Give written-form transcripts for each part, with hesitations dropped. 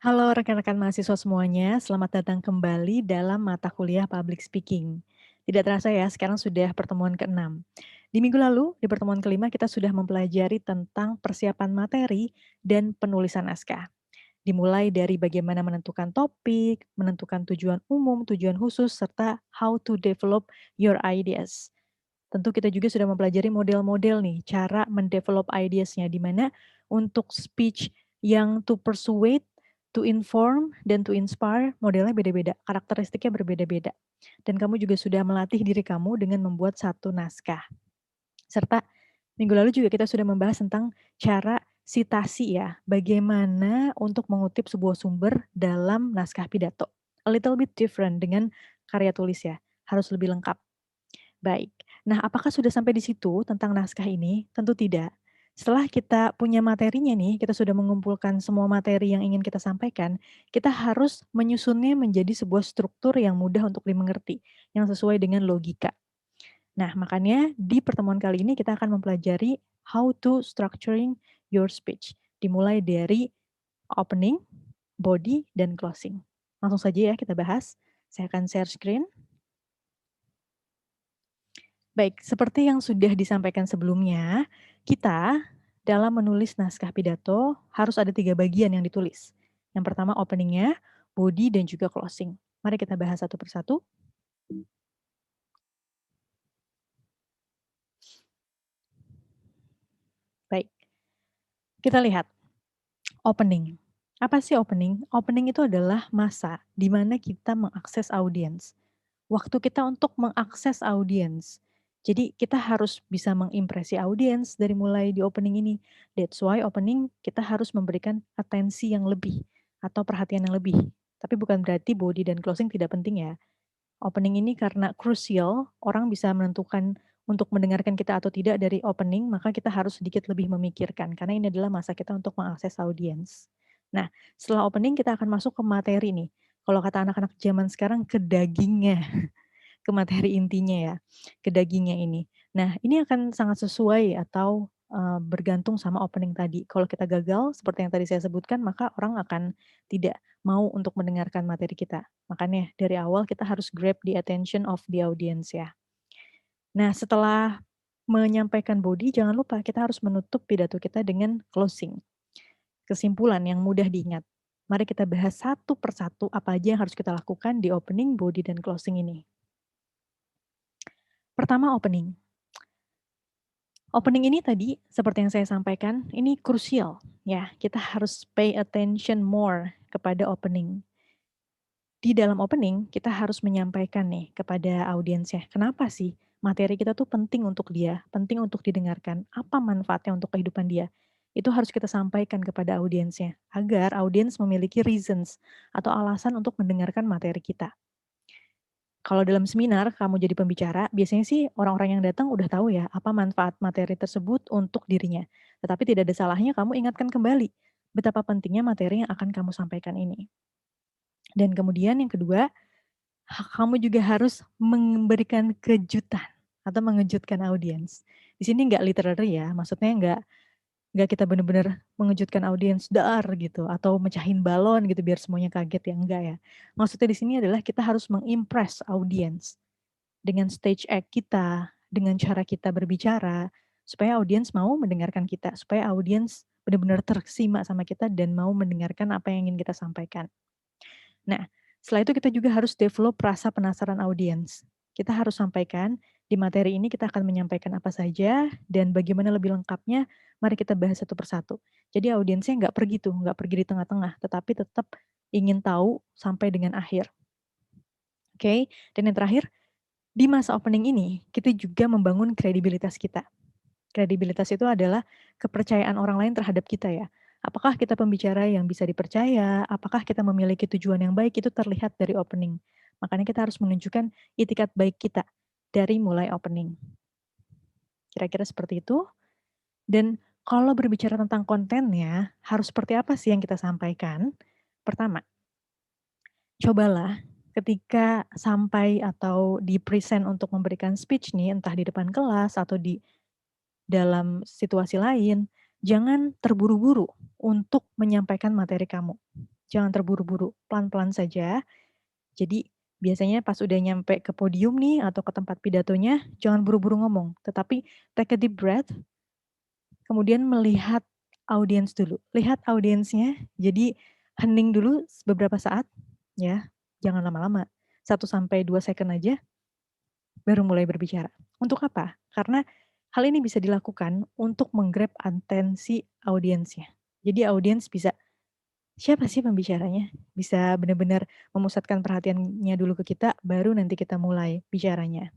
Halo rekan-rekan mahasiswa semuanya, selamat datang kembali dalam mata kuliah Public Speaking. Tidak terasa ya, sekarang sudah pertemuan ke-6. Di minggu lalu, di pertemuan kelima kita sudah mempelajari tentang persiapan materi dan penulisan naskah. Dimulai dari bagaimana menentukan topik, menentukan tujuan umum, tujuan khusus, serta how to develop your ideas. Tentu kita juga sudah mempelajari model-model nih, cara mendevelop ideas-nya, di mana untuk speech yang to persuade, to inform, dan to inspire, modelnya beda-beda, karakteristiknya berbeda-beda. Dan kamu juga sudah melatih diri kamu dengan membuat satu naskah. Serta minggu lalu juga kita sudah membahas tentang cara sitasi ya, bagaimana untuk mengutip sebuah sumber dalam naskah pidato. A little bit different dengan karya tulis ya, harus lebih lengkap. Baik. Nah, apakah sudah sampai di situ tentang naskah ini? Tentu tidak. Setelah kita punya materinya nih, kita sudah mengumpulkan semua materi yang ingin kita sampaikan, kita harus menyusunnya menjadi sebuah struktur yang mudah untuk dimengerti, yang sesuai dengan logika. Nah, makanya di pertemuan kali ini kita akan mempelajari how to structuring your speech. Dimulai dari opening, body, dan closing. Langsung saja ya kita bahas. Saya akan share screen. Baik, seperti yang sudah disampaikan sebelumnya, kita dalam menulis naskah pidato harus ada 3 bagian yang ditulis. Yang pertama opening-nya, body, dan juga closing. Mari kita bahas satu persatu. Baik, kita lihat opening. Apa sih opening? Opening itu adalah masa di mana kita mengakses audiens. Waktu kita untuk mengakses audiens. Jadi kita harus bisa mengimpresi audiens dari mulai di opening ini. That's why opening kita harus memberikan atensi yang lebih atau perhatian yang lebih. Tapi bukan berarti body dan closing tidak penting ya. Opening ini karena krusial, orang bisa menentukan untuk mendengarkan kita atau tidak dari opening, maka kita harus sedikit lebih memikirkan karena ini adalah masa kita untuk mengakses audiens. Nah, setelah opening kita akan masuk ke materi nih. Kalau kata anak-anak zaman sekarang ke dagingnya. Ke materi intinya ya, ke dagingnya ini. Nah, ini akan sangat sesuai atau, bergantung sama opening tadi. Kalau kita gagal seperti yang tadi saya sebutkan, maka orang akan tidak mau untuk mendengarkan materi kita. Makanya dari awal kita harus grab the attention of the audience ya. Nah, setelah menyampaikan body, jangan lupa kita harus menutup pidato kita dengan closing, kesimpulan yang mudah diingat. Mari kita bahas satu persatu apa aja yang harus kita lakukan di opening, body, dan closing ini. Pertama opening. Opening ini tadi, seperti yang saya sampaikan, ini krusial ya. Kita harus pay attention more kepada opening. Di dalam opening, kita harus menyampaikan nih kepada audiensnya, kenapa sih materi kita tuh penting untuk dia, penting untuk didengarkan, apa manfaatnya untuk kehidupan dia. Itu harus kita sampaikan kepada audiensnya, agar audiens memiliki reasons atau alasan untuk mendengarkan materi kita. Kalau dalam seminar kamu jadi pembicara, biasanya sih orang-orang yang datang udah tahu ya apa manfaat materi tersebut untuk dirinya. Tetapi tidak ada salahnya kamu ingatkan kembali betapa pentingnya materi yang akan kamu sampaikan ini. Dan kemudian yang kedua, kamu juga harus memberikan kejutan atau mengejutkan audiens. Di sini nggak literary ya, maksudnya nggak kita benar-benar mengejutkan audiens, "Dar!" gitu, atau mecahin balon gitu biar semuanya kaget ya, enggak ya. Maksudnya di sini adalah kita harus mengimpress audiens dengan stage act kita, dengan cara kita berbicara, supaya audiens mau mendengarkan kita, supaya audiens benar-benar tersima sama kita dan mau mendengarkan apa yang ingin kita sampaikan. Nah, setelah itu kita juga harus develop rasa penasaran audiens. Kita harus sampaikan, di materi ini kita akan menyampaikan apa saja, dan bagaimana lebih lengkapnya, mari kita bahas satu persatu. Jadi audiensnya nggak pergi tuh, nggak pergi di tengah-tengah, tetapi tetap ingin tahu sampai dengan akhir. Oke, dan yang terakhir, di masa opening ini, kita juga membangun kredibilitas kita. Kredibilitas itu adalah kepercayaan orang lain terhadap kita ya. Apakah kita pembicara yang bisa dipercaya, apakah kita memiliki tujuan yang baik, itu terlihat dari opening. Makanya kita harus menunjukkan itikat baik kita dari mulai opening. Kira-kira seperti itu. Dan kalau berbicara tentang kontennya, harus seperti apa sih yang kita sampaikan? Pertama, cobalah ketika sampai atau di-present untuk memberikan speech nih, entah di depan kelas atau di dalam situasi lain, jangan terburu-buru untuk menyampaikan materi kamu. jangan terburu-buru, pelan-pelan saja. Jadi biasanya pas udah nyampe ke podium nih atau ke tempat pidatonya, jangan buru-buru ngomong, tetapi take a deep breath, kemudian melihat audiens dulu. Lihat audiensnya, jadi hening dulu beberapa saat, ya, jangan lama-lama. 1 sampai 2 second aja, baru mulai berbicara. Untuk apa? Karena hal ini bisa dilakukan untuk menggrab atensi audiensnya. Jadi audiens bisa, siapa sih pembicaranya? Bisa benar-benar memusatkan perhatiannya dulu ke kita, baru nanti kita mulai bicaranya.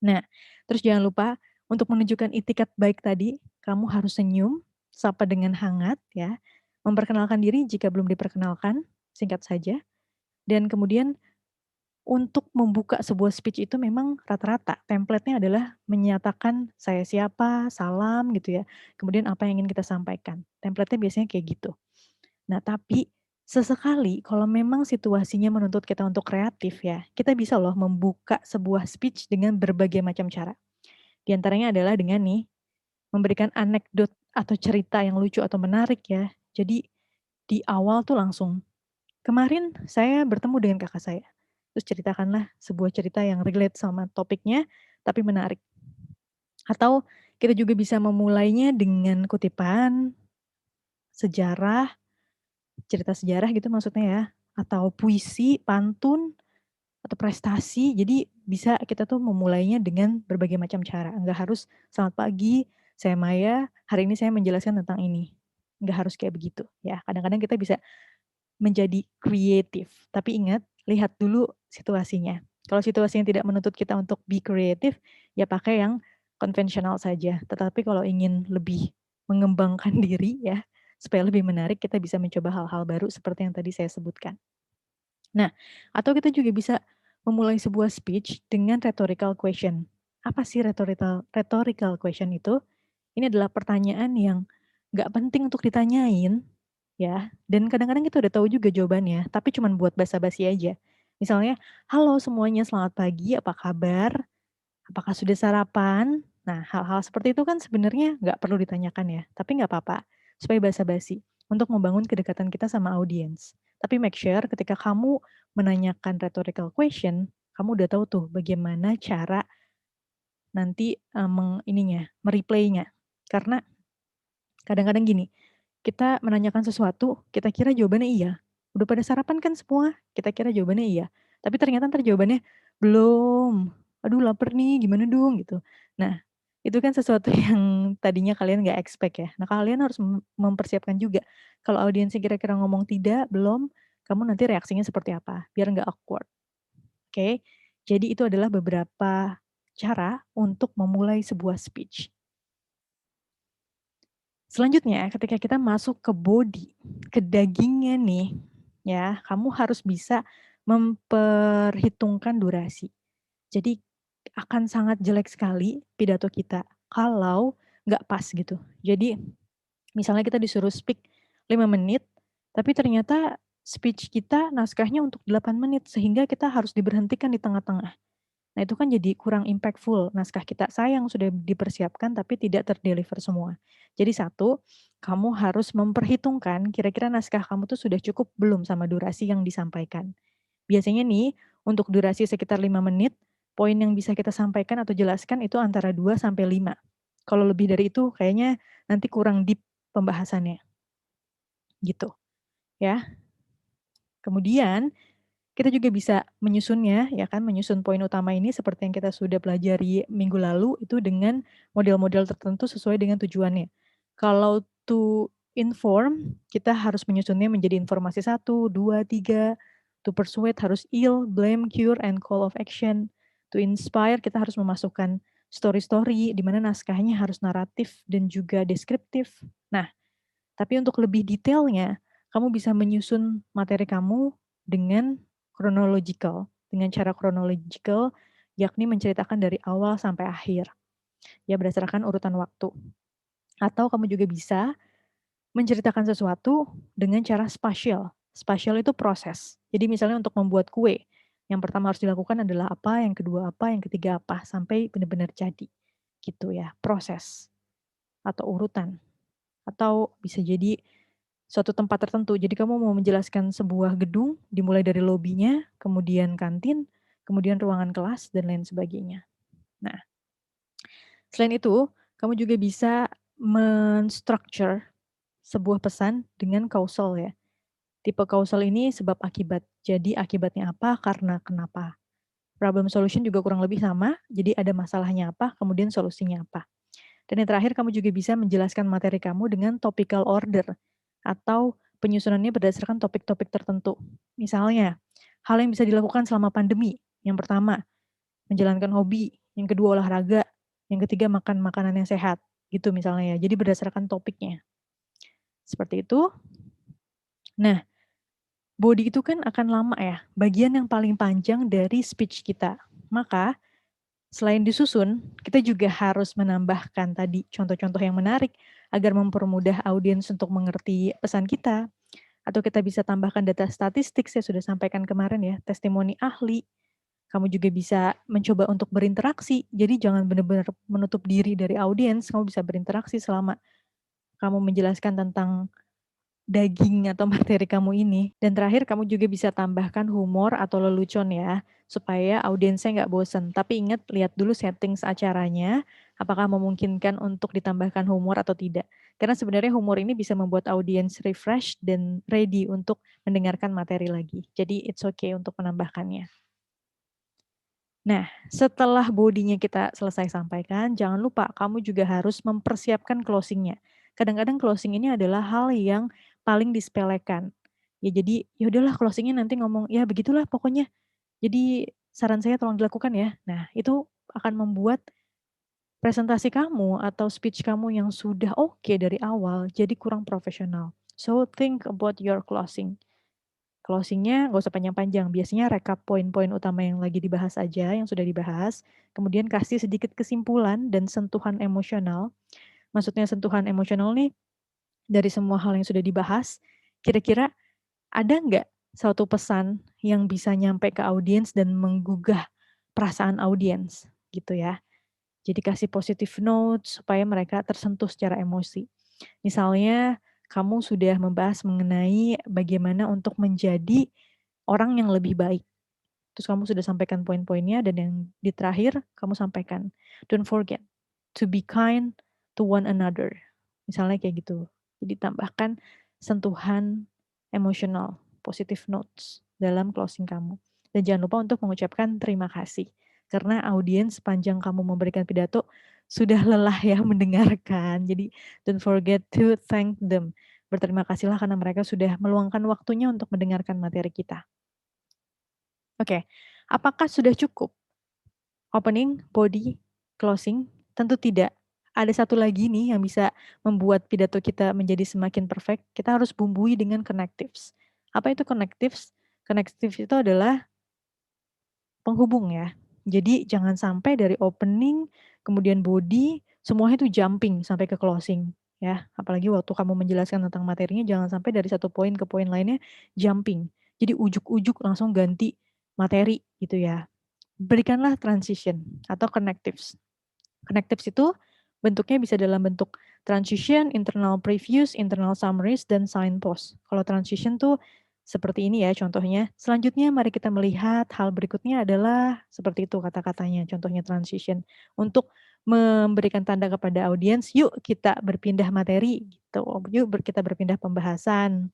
Nah, terus jangan lupa untuk menunjukkan itikat baik tadi, kamu harus senyum, sapa dengan hangat ya, memperkenalkan diri jika belum diperkenalkan, singkat saja, dan kemudian untuk membuka sebuah speech itu memang rata-rata template-nya adalah menyatakan saya siapa, salam gitu ya, kemudian apa yang ingin kita sampaikan. Template-nya biasanya kayak gitu. Nah, tapi sesekali kalau memang situasinya menuntut kita untuk kreatif ya, kita bisa loh membuka sebuah speech dengan berbagai macam cara. Di antaranya adalah dengan nih, memberikan anekdot atau cerita yang lucu atau menarik ya. Jadi di awal tuh langsung, kemarin saya bertemu dengan kakak saya. Terus ceritakanlah sebuah cerita yang relate sama topiknya, tapi menarik. Atau kita juga bisa memulainya dengan kutipan, sejarah, cerita sejarah gitu maksudnya ya, atau puisi, pantun, atau prestasi. Jadi bisa kita tuh memulainya dengan berbagai macam cara. Enggak harus selamat pagi, saya Maya, hari ini saya menjelaskan tentang ini. Enggak harus kayak begitu ya. Kadang-kadang kita bisa menjadi kreatif. Tapi ingat, lihat dulu situasinya. Kalau situasinya tidak menuntut kita untuk be kreatif, ya pakai yang konvensional saja. Tetapi kalau ingin lebih mengembangkan diri ya, supaya lebih menarik, kita bisa mencoba hal-hal baru seperti yang tadi saya sebutkan. Nah, atau kita juga bisa memulai sebuah speech dengan rhetorical question. Apa sih rhetorical question itu? Ini adalah pertanyaan yang nggak penting untuk ditanyain, ya. Dan kadang-kadang kita udah tahu juga jawabannya, tapi cuman buat basa-basi aja. Misalnya, halo semuanya, selamat pagi, apa kabar? Apakah sudah sarapan? Nah, hal-hal seperti itu kan sebenarnya nggak perlu ditanyakan ya, tapi nggak apa-apa, supaya basa-basi, untuk membangun kedekatan kita sama audiens. Tapi make sure ketika kamu menanyakan rhetorical question, kamu udah tahu tuh bagaimana cara nanti mereplaynya. Karena kadang-kadang gini, kita menanyakan sesuatu, kita kira jawabannya iya. Udah pada sarapan kan semua? Kita kira jawabannya iya. Tapi ternyata ntar jawabannya, belum. Aduh lapar nih, gimana dong gitu. Nah, itu kan sesuatu yang tadinya kalian nggak expect ya. Nah, kalian harus mempersiapkan juga. Kalau audiensnya kira-kira ngomong tidak, belum, kamu nanti reaksinya seperti apa, biar nggak awkward. Oke? Jadi itu adalah beberapa cara untuk memulai sebuah speech. Selanjutnya, ketika kita masuk ke body, ke dagingnya nih, ya, kamu harus bisa memperhitungkan durasi. Jadi akan sangat jelek sekali pidato kita kalau nggak pas gitu. Jadi misalnya kita disuruh speak 5 menit, tapi ternyata speech kita naskahnya untuk 8 menit, sehingga kita harus diberhentikan di tengah-tengah. Nah, itu kan jadi kurang impactful naskah kita. Sayang sudah dipersiapkan tapi tidak terdeliver semua. Jadi satu, kamu harus memperhitungkan kira-kira naskah kamu tuh sudah cukup belum sama durasi yang disampaikan. Biasanya nih, untuk durasi sekitar 5 menit, poin yang bisa kita sampaikan atau jelaskan itu antara 2 sampai 5. Kalau lebih dari itu kayaknya nanti kurang deep pembahasannya. Gitu, ya. Kemudian kita juga bisa menyusunnya, ya kan, menyusun poin utama ini seperti yang kita sudah pelajari minggu lalu, itu dengan model-model tertentu sesuai dengan tujuannya. Kalau to inform, kita harus menyusunnya menjadi informasi 1, 2, 3. To persuade harus ill, blame, cure, and call of action. To inspire, kita harus memasukkan story-story, di mana naskahnya harus naratif dan juga deskriptif. Nah, tapi untuk lebih detailnya, kamu bisa menyusun materi kamu dengan dengan cara chronological, yakni menceritakan dari awal sampai akhir, ya berdasarkan urutan waktu. Atau kamu juga bisa menceritakan sesuatu dengan cara spasial. Spasial itu proses. Jadi misalnya untuk membuat kue, yang pertama harus dilakukan adalah apa, yang kedua apa, yang ketiga apa, sampai benar-benar jadi. Gitu ya, proses atau urutan. Atau bisa jadi suatu tempat tertentu. Jadi kamu mau menjelaskan sebuah gedung, dimulai dari lobinya, kemudian kantin, kemudian ruangan kelas, dan lain sebagainya. Nah, selain itu, kamu juga bisa men-structure sebuah pesan dengan causal ya. Tipe causal ini sebab akibat. Jadi akibatnya apa, karena kenapa. Problem solution juga kurang lebih sama, jadi ada masalahnya apa, kemudian solusinya apa. Dan yang terakhir, kamu juga bisa menjelaskan materi kamu dengan topical order atau penyusunannya berdasarkan topik-topik tertentu. Misalnya, hal yang bisa dilakukan selama pandemi. Yang pertama, menjalankan hobi. Yang kedua, olahraga. Yang ketiga, makan makanan yang sehat. Gitu misalnya ya. Jadi berdasarkan topiknya. Seperti itu. Nah, body itu kan akan lama ya. Bagian yang paling panjang dari speech kita. Maka, selain disusun, kita juga harus menambahkan tadi contoh-contoh yang menarik agar mempermudah audiens untuk mengerti pesan kita. Atau kita bisa tambahkan data statistik, saya sudah sampaikan kemarin ya, testimoni ahli. Kamu juga bisa mencoba untuk berinteraksi, jadi jangan benar-benar menutup diri dari audiens, kamu bisa berinteraksi selama kamu menjelaskan tentang daging atau materi kamu ini. Dan terakhir, kamu juga bisa tambahkan humor atau lelucon ya, supaya audiensnya nggak bosen. Tapi ingat, lihat dulu settings acaranya, apakah memungkinkan untuk ditambahkan humor atau tidak. Karena sebenarnya humor ini bisa membuat audiens refresh dan ready untuk mendengarkan materi lagi. Jadi it's okay untuk menambahkannya. Nah, setelah bodinya kita selesai sampaikan, jangan lupa kamu juga harus mempersiapkan closingnya. Kadang-kadang closing ini adalah hal yang paling disepelekan. Ya jadi, ya udahlah closingnya nanti ngomong, ya begitulah pokoknya. Jadi saran saya tolong dilakukan ya. Nah, itu akan membuat presentasi kamu atau speech kamu yang sudah oke dari awal jadi kurang profesional. So think about your closing. Closingnya nggak usah panjang-panjang, biasanya rekap poin-poin utama yang lagi dibahas aja, yang sudah dibahas, kemudian kasih sedikit kesimpulan dan sentuhan emosional. Maksudnya sentuhan emosional nih, dari semua hal yang sudah dibahas, kira-kira ada nggak suatu pesan yang bisa nyampe ke audiens dan menggugah perasaan audiens gitu ya. Jadi kasih positive notes supaya mereka tersentuh secara emosi. Misalnya kamu sudah membahas mengenai bagaimana untuk menjadi orang yang lebih baik. Terus kamu sudah sampaikan poin-poinnya dan yang di terakhir kamu sampaikan, don't forget to be kind to one another. Misalnya kayak gitu. Jadi tambahkan sentuhan emosional, positive notes dalam closing kamu. Dan jangan lupa untuk mengucapkan terima kasih. Karena audiens sepanjang kamu memberikan pidato sudah lelah ya mendengarkan. Jadi don't forget to thank them. Berterima kasihlah karena mereka sudah meluangkan waktunya untuk mendengarkan materi kita. Oke, apakah sudah cukup? Opening, body, closing? Tentu tidak. Ada satu lagi nih yang bisa membuat pidato kita menjadi semakin perfect. Kita harus bumbui dengan connectives. Apa itu connectives? Connectives itu adalah penghubung ya. Jadi jangan sampai dari opening, kemudian body, semuanya itu jumping sampai ke closing. Ya, apalagi waktu kamu menjelaskan tentang materinya, jangan sampai dari satu poin ke poin lainnya jumping. Jadi ujuk-ujuk langsung ganti materi gitu ya. Berikanlah transition atau connectives. Connectives itu bentuknya bisa dalam bentuk transition, internal previews, internal summaries, dan signpost. Kalau transition tuh seperti ini ya contohnya. Selanjutnya mari kita melihat hal berikutnya adalah seperti itu kata-katanya, contohnya transition. Untuk memberikan tanda kepada audiens, yuk kita berpindah materi gitu. Yuk kita berpindah pembahasan.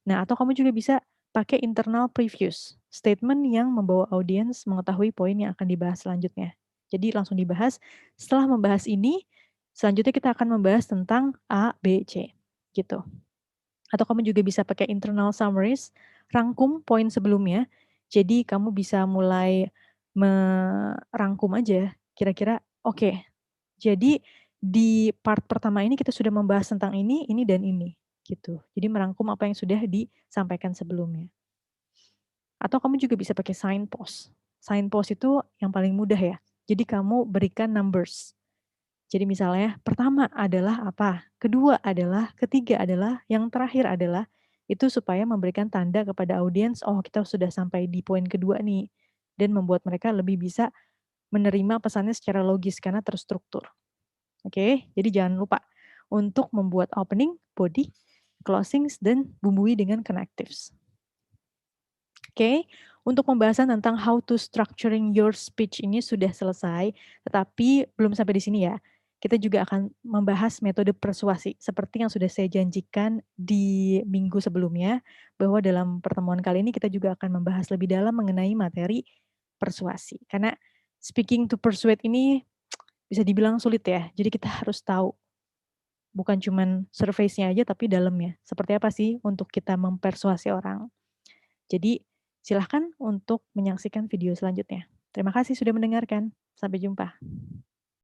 Nah, atau kamu juga bisa pakai internal previews, statement yang membawa audiens mengetahui poin yang akan dibahas selanjutnya. Jadi langsung dibahas, setelah membahas ini, selanjutnya kita akan membahas tentang A, B, C, gitu. Atau kamu juga bisa pakai internal summaries, rangkum poin sebelumnya, jadi kamu bisa mulai merangkum aja, kira-kira oke, jadi di part pertama ini kita sudah membahas tentang ini, dan ini gitu. Jadi merangkum apa yang sudah disampaikan sebelumnya. Atau kamu juga bisa pakai signpost. Signpost itu yang paling mudah ya. Jadi kamu berikan numbers. Jadi misalnya pertama adalah apa, kedua adalah, ketiga adalah, yang terakhir adalah, itu supaya memberikan tanda kepada audiens, oh kita sudah sampai di poin kedua nih. Dan membuat mereka lebih bisa menerima pesannya secara logis karena terstruktur. Oke, jadi jangan lupa untuk membuat opening, body, closings, dan bumbui dengan connectives. Oke, untuk pembahasan tentang how to structuring your speech ini sudah selesai, tetapi belum sampai di sini ya. Kita juga akan membahas metode persuasi, seperti yang sudah saya janjikan di minggu sebelumnya, bahwa dalam pertemuan kali ini kita juga akan membahas lebih dalam mengenai materi persuasi. Karena speaking to persuade ini bisa dibilang sulit ya, jadi kita harus tahu, bukan cuman surface-nya aja, tapi dalamnya. Seperti apa sih untuk kita mempersuasi orang. Jadi, silahkan untuk menyaksikan video selanjutnya. Terima kasih sudah mendengarkan. Sampai jumpa.